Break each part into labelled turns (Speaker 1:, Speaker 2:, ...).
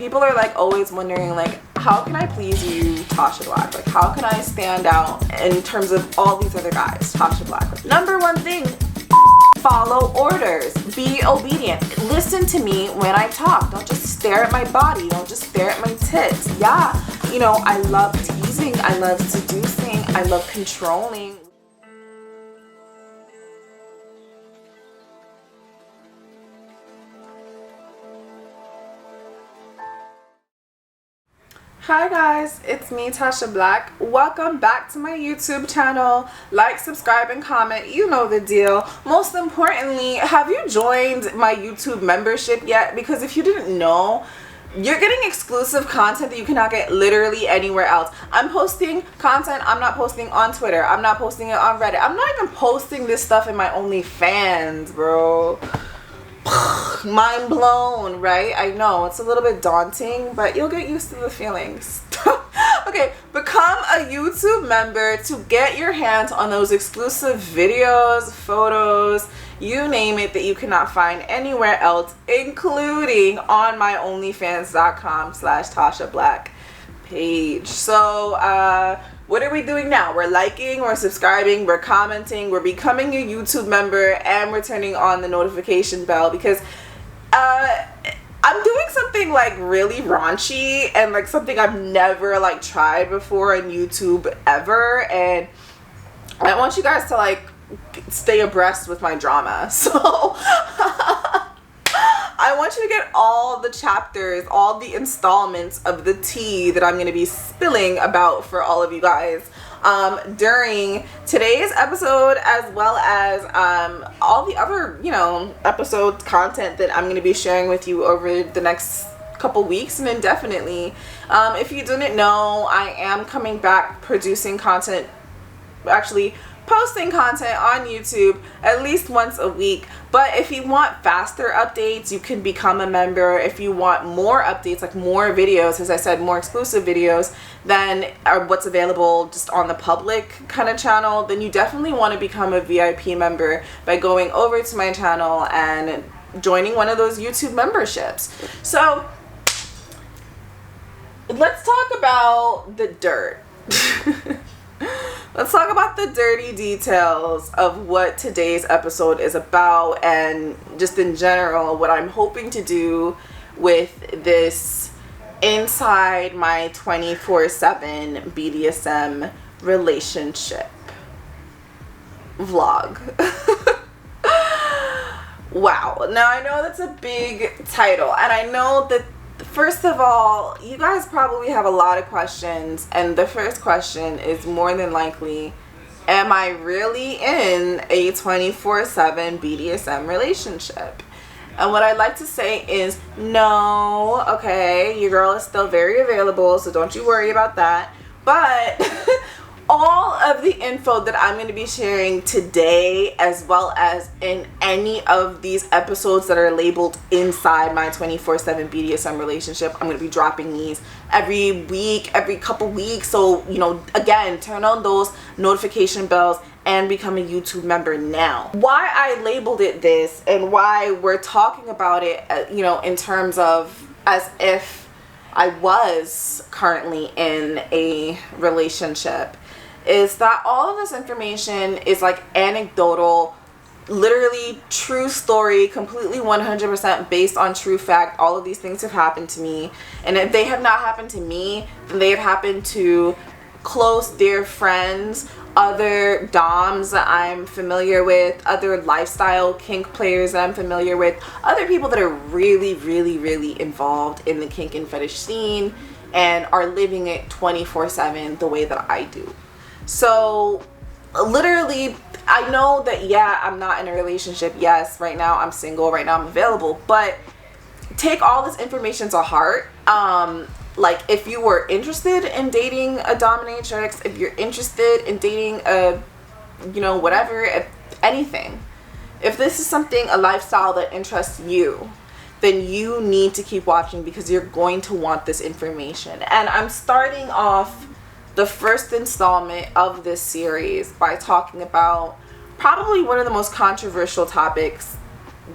Speaker 1: people are like always wondering like, how can I please you, Tasha Black? Like, how can I stand out in terms of all these other guys, Tasha Black? Like, number one thing, follow orders. Be obedient. Listen to me when I talk. Don't just stare at my body. Don't just stare at my tits. Yeah, you know, I love teasing. I love seducing. I love controlling. Hi guys, it's me, Tasha Black. Welcome back to my YouTube channel. Like, subscribe, and comment. You know the deal. Most importantly, have you joined my YouTube membership yet? Because if you didn't know, you're getting exclusive content that you cannot get literally anywhere else. I'm posting content I'm not posting on Twitter. I'm not posting it on Reddit. I'm not even posting this stuff in my ONLYFANS, bro. Mind blown, right? I know it's a little bit daunting, but you'll get used to the feelings. Okay, become a YouTube member to get your hands on those exclusive videos, photos, you name it, that you cannot find anywhere else, including on my onlyfans.com/Tasha Black page. So what are we doing now? We're liking, we're subscribing, we're commenting, we're becoming a YouTube member, and we're turning on the notification bell, because I'm doing something like really raunchy and like something I've never like tried before on YouTube ever, and I want you guys to like stay abreast with my drama. So I want you to get all the chapters, all the installments of the tea that I'm going to be spilling about for all of you guys during today's episode, as well as all the other, you know, episode content that I'm going to be sharing with you over the next couple weeks and indefinitely. If you didn't know, I am coming back producing content, actually posting content on YouTube at least once a week. But if you want faster updates, you can become a member. If you want more updates, like more videos, as I said, more exclusive videos than are what's available just on the public kind of channel, then you definitely want to become a VIP member by going over to my channel and joining one of those YouTube memberships. So let's talk about the dirt. Let's talk about the dirty details of what today's episode is about, and just in general what I'm hoping to do with this inside my 24/7 BDSM relationship vlog. Wow. Now I know that's a big title, and I know that first of all, you guys probably have a lot of questions, and the first question is more than likely, am I really in a 24/7 BDSM relationship? And what I'd like to say is no. Okay, your girl is still very available, so don't you worry about that. But all of the info that I'm going to be sharing today, as well as in any of these episodes that are labeled inside my 24/7 BDSM relationship, I'm going to be dropping these every week, every couple weeks. So, you know, again, turn on those notification bells and become a YouTube member now. Why I labeled it this, and why we're talking about it, you know, in terms of as if I was currently in a relationship, is that all of this information is like anecdotal, literally true story, completely 100% based on true fact. All of these things have happened to me, and if they have not happened to me, then they have happened to close, dear friends, other doms that I'm familiar with, other lifestyle kink players that I'm familiar with, other people that are really, really, really involved in the kink and fetish scene and are living it 24/7 the way that I do. So literally, I know that, yeah, I'm not in a relationship. Yes, right now I'm single, right now I'm available, but take all this information to heart. Like, if you were interested in dating a dominatrix, if you're interested in dating a, you know, whatever, if anything, if this is something, a lifestyle that interests you, then you need to keep watching, because you're going to want this information. And I'm starting off the first installment of this series by talking about probably one of the most controversial topics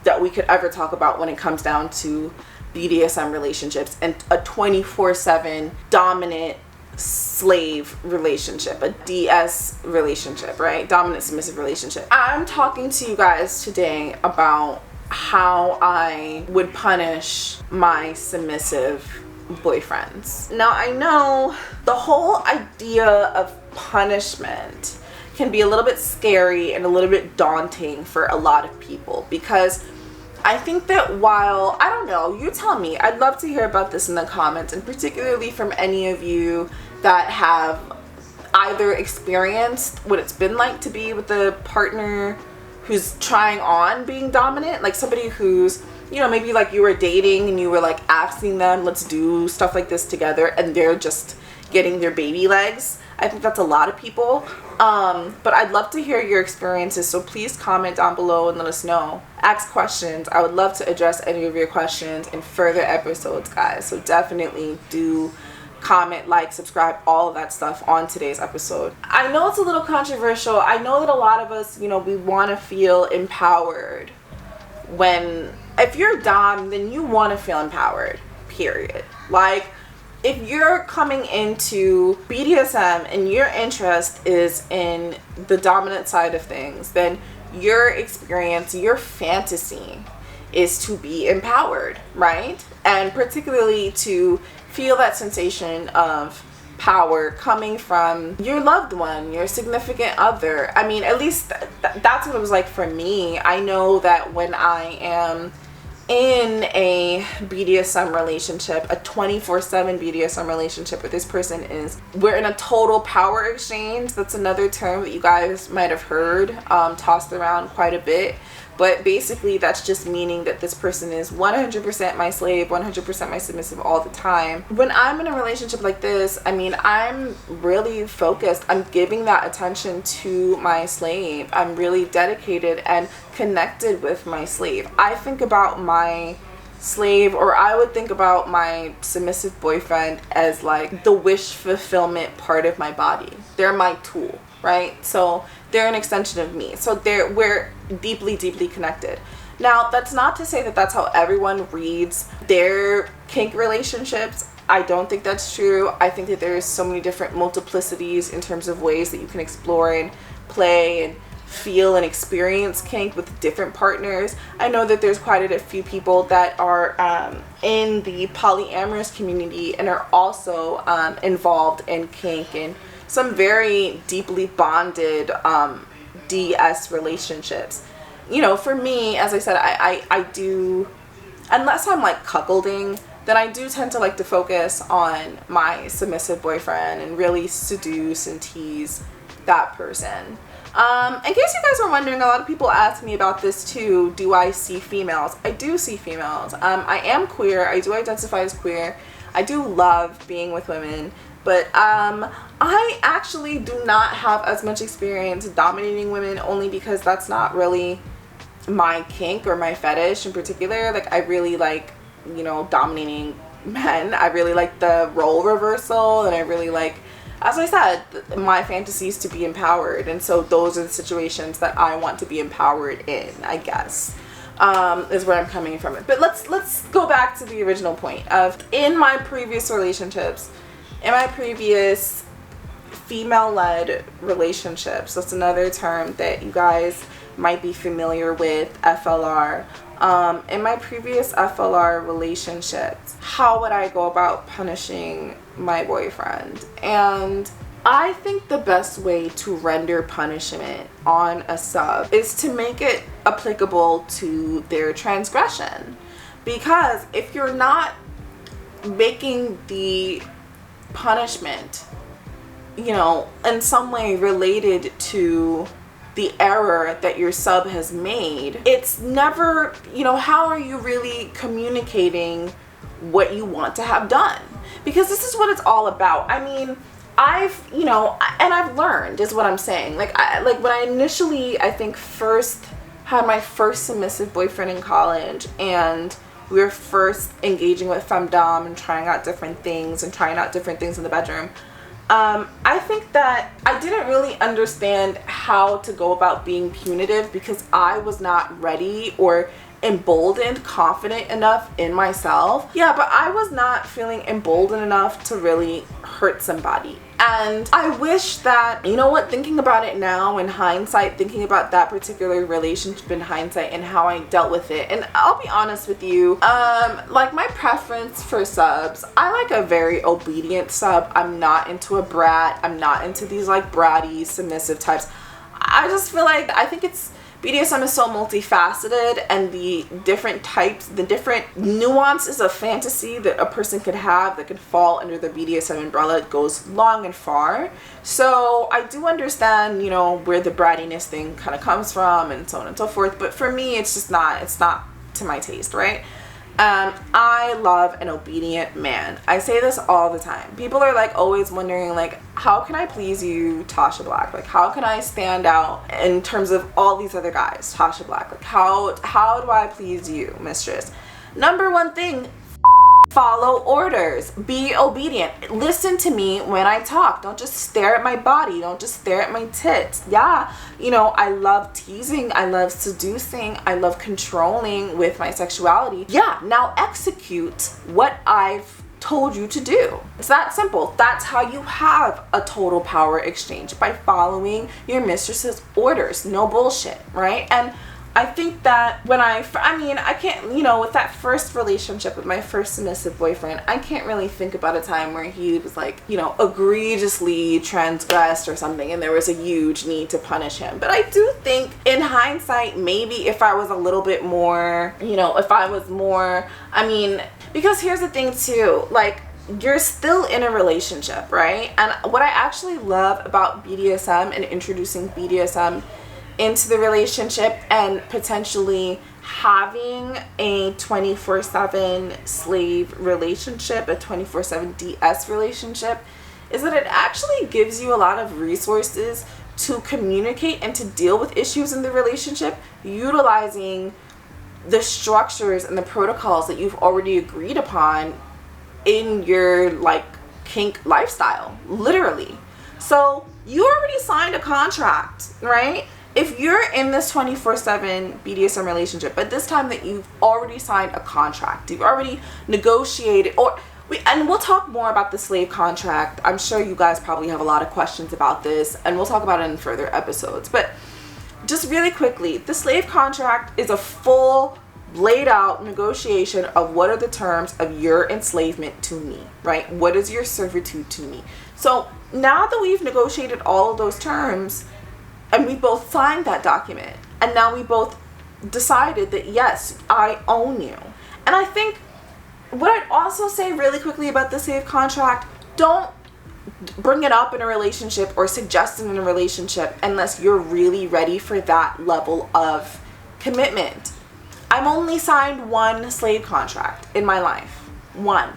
Speaker 1: that we could ever talk about when it comes down to BDSM relationships and a 24/7 dominant slave relationship, a DS relationship, right? Dominant submissive relationship. I'm talking to you guys today about how I would punish my submissive boyfriends. Now, I know the whole idea of punishment can be a little bit scary and a little bit daunting for a lot of people, because I think that while, I don't know, you tell me, I'd love to hear about this in the comments, and particularly from any of you that have either experienced what it's been like to be with a partner who's trying on being dominant, like somebody who's, you know, maybe like you were dating and you were like asking them, let's do stuff like this together, and they're just getting their baby legs. I think that's a lot of people. But I'd love to hear your experiences, so please comment down below and let us know. Ask questions. I would love to address any of your questions in further episodes, guys. So definitely do comment, like, subscribe, all of that stuff on today's episode. I know it's a little controversial. I know that a lot of us, you know, we want to feel empowered. If you're dom, then you want to feel empowered, period. Like, if you're coming into BDSM and your interest is in the dominant side of things, then your experience, your fantasy is to be empowered, right? And particularly to feel that sensation of power coming from your loved one, your significant other. I mean, at least that's what it was like for me. I know that when I am in a BDSM relationship, a 24/7 BDSM relationship with this person, we're in a total power exchange. That's another term that you guys might have heard tossed around quite a bit. But basically that's just meaning that this person is 100% my slave, 100% my submissive all the time. When I'm in a relationship like this, I mean, I'm really focused. I'm giving that attention to my slave. I'm really dedicated and connected with my slave. I think about my slave, or I would think about my submissive boyfriend as like the wish fulfillment part of my body. They're my tool, right? So they're an extension of me. So we're deeply, deeply connected. Now, that's not to say that that's how everyone reads their kink relationships. I don't think that's true. I think that there's so many different multiplicities in terms of ways that you can explore and play and feel and experience kink with different partners. I know that there's quite a few people that are in the polyamorous community and are also involved in kink and some very deeply bonded DS relationships. You know, for me, as I said, I do, unless I'm like cuckolding, then I do tend to like to focus on my submissive boyfriend and really seduce and tease that person. In case you guys were wondering, a lot of people ask me about this too. Do I see females? I do see females. I am queer. I do identify as queer. I do love being with women, but I actually do not have as much experience dominating women, only because that's not really my kink or my fetish in particular. Like, I really like, you know, dominating men. I really like the role reversal, and I really like, as I said, my fantasy is to be empowered, and so those are the situations that I want to be empowered in, I guess, is where I'm coming from it. But let's go back to the original point of, in my previous relationships, in my previous female-led relationships, that's another term that you guys might be familiar with, FLR. In my previous FLR relationships, how would I go about punishing my boyfriend? And I think the best way to render punishment on a sub is to make it applicable to their transgression. Because if you're not making the punishment, you know, in some way related to the error that your sub has made, it's never, you know, how are you really communicating what you want to have done? Because this is what it's all about. I mean, I've learned, is what I'm saying. Like when I initially, I think, first had my first submissive boyfriend in college, and we were first engaging with femdom and trying out different things in the bedroom, I think that I didn't really understand how to go about being punitive, because I was not ready or emboldened, confident enough in myself. Yeah, but I was not feeling emboldened enough to really hurt somebody. And I wish that, you know what, thinking about it now in hindsight, thinking about that particular relationship in hindsight and how I dealt with it, and I'll be honest with you, like my preference for subs, I like a very obedient sub. I'm not into a brat. I'm not into these like bratty, submissive types. I just feel like, I think BDSM is so multifaceted, and the different types, the different nuances of fantasy that a person could have that could fall under the BDSM umbrella goes long and far. So I do understand, you know, where the brattiness thing kind of comes from and so on and so forth. But for me, it's not to my taste, right? I love an obedient man. I say this all the time. People are like always wondering like, how can I please you, Tasha Black? Like, how can I stand out in terms of all these other guys, Tasha Black? Like, how do I please you, mistress? Number one thing, follow orders. Be obedient. Listen to me when I talk. Don't just stare at my body. Don't just stare at my tits. Yeah, you know, I love teasing. I love seducing. I love controlling with my sexuality. Yeah, now execute what I've told you to do. It's that simple. That's how you have a total power exchange, by following your mistress's orders. No bullshit, right? And I think that when I can't, you know, with that first relationship with my first submissive boyfriend, I can't really think about a time where he was like, you know, egregiously transgressed or something and there was a huge need to punish him. But I do think in hindsight, maybe if I was a little bit more, you know, because here's the thing too, like, you're still in a relationship, right? And what I actually love about BDSM and introducing BDSM into the relationship and potentially having a 24/7 slave relationship, a 24/7 DS relationship, is that it actually gives you a lot of resources to communicate and to deal with issues in the relationship, utilizing the structures and the protocols that you've already agreed upon in your like kink lifestyle, literally. So you already signed a contract, right? If you're in this 24/7 BDSM relationship, but this time that you've already signed a contract, you've already negotiated, and we'll talk more about the slave contract. I'm sure you guys probably have a lot of questions about this, and we'll talk about it in further episodes. But just really quickly, the slave contract is a full laid out negotiation of what are the terms of your enslavement to me, right? What is your servitude to me? So now that we've negotiated all of those terms, and we both signed that document, and now we both decided that yes, I own you. And I think what I'd also say really quickly about the slave contract, don't bring it up in a relationship or suggest it in a relationship unless you're really ready for that level of commitment. I've only signed one slave contract in my life. One.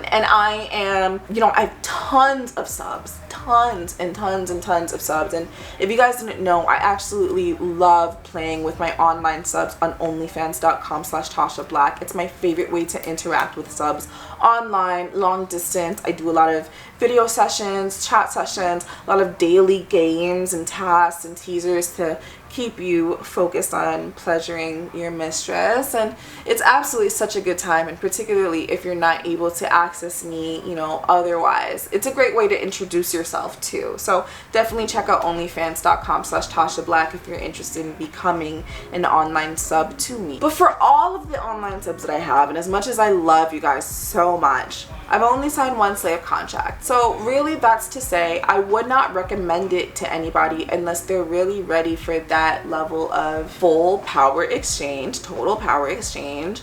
Speaker 1: And I am, you know, I have tons of subs, tons and tons of subs. And if you guys didn't know, I absolutely love playing with my online subs on onlyfans.com/Tasha Black. It's my favorite way to interact with subs online, long distance. I do a lot of video sessions, chat sessions, a lot of daily games and tasks and teasers to keep you focused on pleasuring your mistress. And it's absolutely such a good time, and particularly if you're not able to access me, you know, otherwise, it's a great way to introduce yourself too. So definitely check out onlyfans.com/Tasha Black if you're interested in becoming an online sub to me. But for all of the online subs that I have, and as much as I love you guys so much, I've only signed one slave contract. So really, that's to say I would not recommend it to anybody unless they're really ready for that level of full power exchange, total power exchange,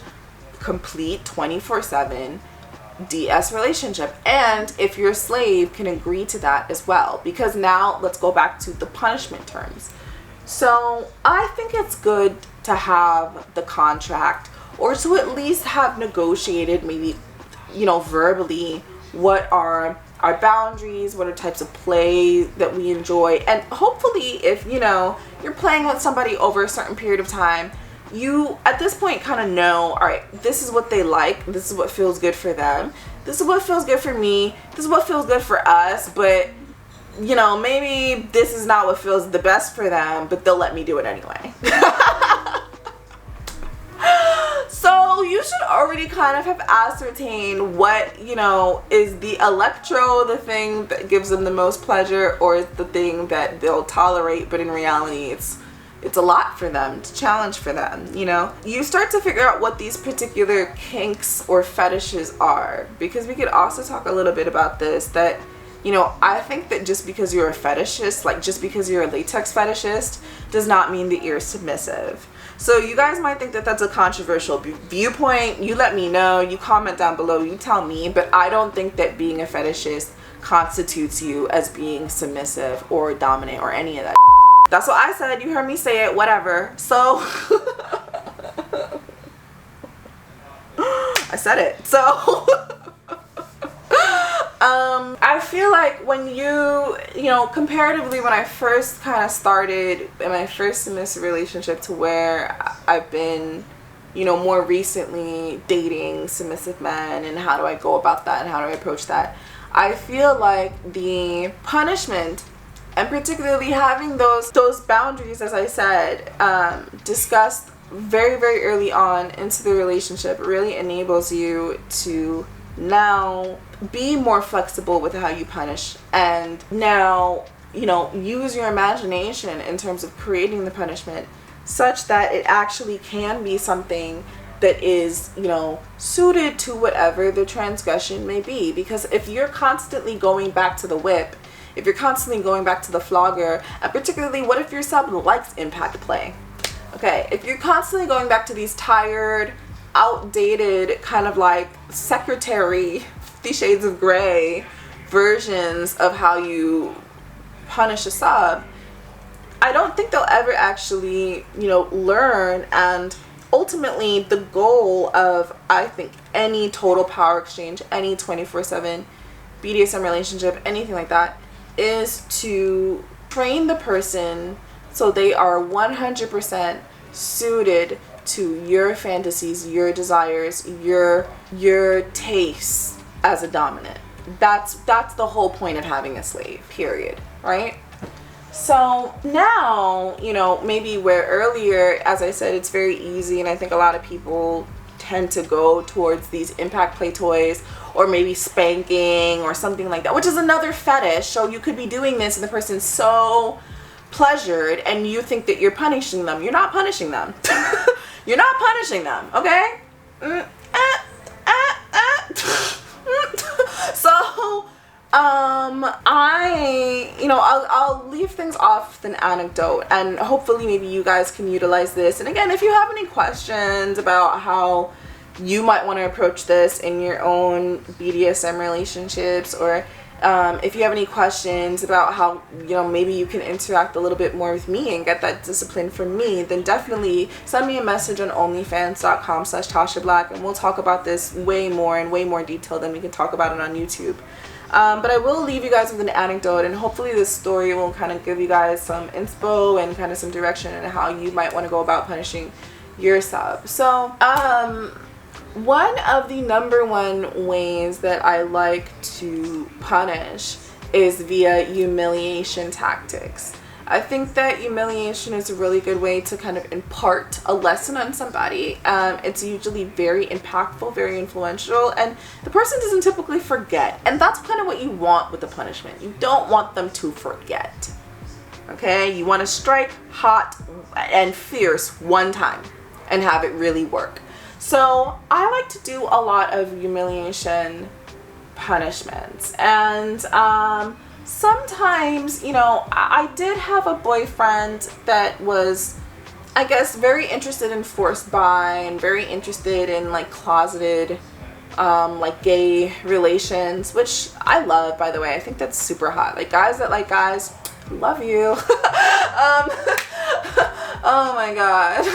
Speaker 1: complete 24/7 DS relationship. And if your slave can agree to that as well, because now let's go back to the punishment terms. So I think it's good to have the contract, or to at least have negotiated, maybe, you know, verbally, what are our boundaries, what are types of play that we enjoy. And hopefully, if, you know, you're playing with somebody over a certain period of time, you at this point kind of know, all right, this is what they like, this is what feels good for them, this is what feels good for me, this is what feels good for us, but, you know, maybe this is not what feels the best for them, but they'll let me do it anyway. So you should already kind of have ascertained what, you know, is the electro the thing that gives them the most pleasure, or is the thing that they'll tolerate, but in reality it's a lot for them, it's a challenge for them, you know? You start to figure out what these particular kinks or fetishes are, because we could also talk a little bit about this, that, you know, I think that just because you're a fetishist, like just because you're a latex fetishist, does not mean that you're submissive. So you guys might think that that's a controversial viewpoint. You let me know, you comment down below, you tell me, but I don't think that being a fetishist constitutes you as being submissive or dominant or any of that. That's what I said. You heard me say it. Whatever. So I said it. So I feel like when you know, comparatively when I first kind of started in my first submissive relationship to where I've been, you know, more recently dating submissive men, and how do I go about that and how do I approach that, I feel like the punishment, and particularly having those boundaries, as I said, discussed very, very early on into the relationship, really enables you to now be more flexible with how you punish, and now, you know, use your imagination in terms of creating the punishment such that it actually can be something that is, you know, suited to whatever the transgression may be. Because if you're constantly going back to the whip, if you're constantly going back to the flogger, and particularly what if your sub likes impact play? Okay, if you're constantly going back to these tired, outdated, kind of like secretary 50 Shades of Grey versions of how you punish a sub, I don't think they'll ever actually, you know, learn. And ultimately the goal of, I think, any total power exchange, any 24/7 BDSM relationship, anything like that, is to train the person so they are 100% suited to your fantasies, your desires, your tastes as a dominant. That's the whole point of having a slave, period, right? So now, you know, maybe where earlier, as I said, it's very easy, and I think a lot of people tend to go towards these impact play toys, or maybe spanking or something like that, which is another fetish. So you could be doing this and the person's so pleasured and you think that you're punishing them. You're not punishing them. You're not punishing them, okay? So I'll leave things off with an anecdote, and hopefully maybe you guys can utilize this. And again, if you have any questions about how you might want to approach this in your own BDSM relationships, or if you have any questions about how, you know, maybe you can interact a little bit more with me and get that discipline from me, then definitely send me a message on onlyfans.com/TashaBlack, and we'll talk about this way more in way more detail than we can talk about it on YouTube. But I will leave you guys with an anecdote, and hopefully this story will kind of give you guys some inspo and kind of some direction on how you might want to go about punishing your sub. So one of the #1 ways that I like to punish is via humiliation tactics. I think that humiliation is a really good way to kind of impart a lesson on somebody. It's usually very impactful, very influential, and the person doesn't typically forget. And that's kind of what you want with the punishment. You don't want them to forget. Okay? You want to strike hot and fierce one time and have it really work. So I like to do a lot of humiliation punishments, and sometimes, you know, I did have a boyfriend that was, I guess, very interested in forced bi and very interested in like closeted like gay relations, which I love, by the way. I think that's super hot. Like guys that like guys, love you. Oh my god.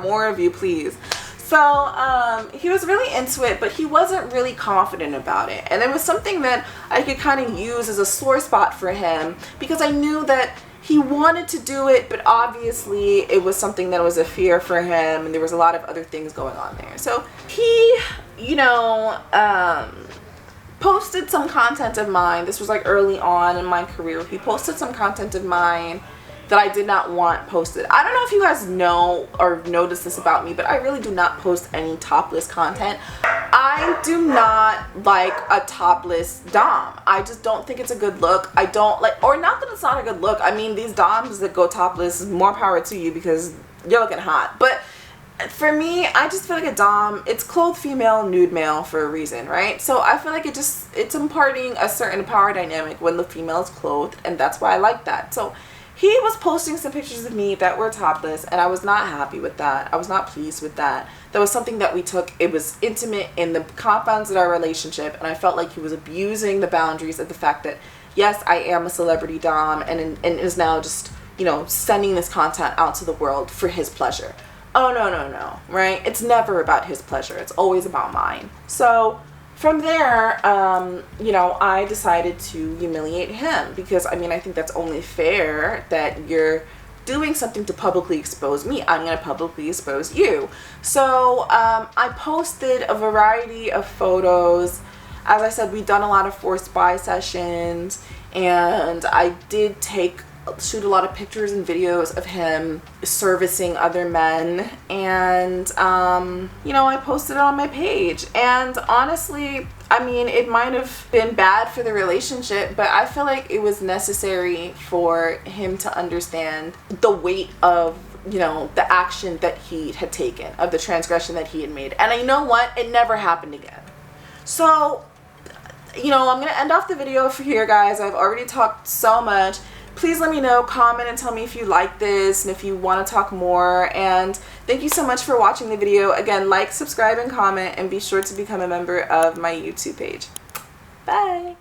Speaker 1: more of you, please. So he was really into it, but he wasn't really confident about it, and it was something that I could kind of use as a sore spot for him, because I knew that he wanted to do it, but obviously it was something that was a fear for him, and there was a lot of other things going on there. So he, you know, posted some content of mine. This was like early on in my career. He posted some content of mine that I did not want posted. I don't know if you guys know or notice this about me, but I really do not post any topless content. I do not like a topless dom. I just don't think it's a good look. I don't like, or not that it's not a good look. I mean, these doms that go topless, more power to you because you're looking hot. But for me, I just feel like a dom, it's clothed female, nude male for a reason, right? So I feel like it's imparting a certain power dynamic when the female is clothed, and that's why I like that. So he was posting some pictures of me that were topless, and I was not happy with that. I was not pleased with that. That was something that we took, it was intimate in the confines of our relationship, and I felt like he was abusing the boundaries of the fact that, yes, I am a celebrity dom, and is now just, you know, sending this content out to the world for his pleasure. Oh, no, right? It's never about his pleasure. It's always about mine. So from there, you know, I decided to humiliate him because, I mean, I think that's only fair that you're doing something to publicly expose me. I'm going to publicly expose you. So I posted a variety of photos. As I said, we've done a lot of forced buy sessions, and I did shoot a lot of pictures and videos of him servicing other men, and you know, I posted it on my page. And honestly, I mean, it might have been bad for the relationship, but I feel like it was necessary for him to understand the weight of, you know, the action that he had taken, of the transgression that he had made. And I know what, it never happened again. So, you know, I'm gonna end off the video for here, guys. I've already talked so much. Please let me know, comment, and tell me if you like this and if you want to talk more. And thank you so much for watching the video. Again, like, subscribe, and comment, and be sure to become a member of my YouTube page. Bye!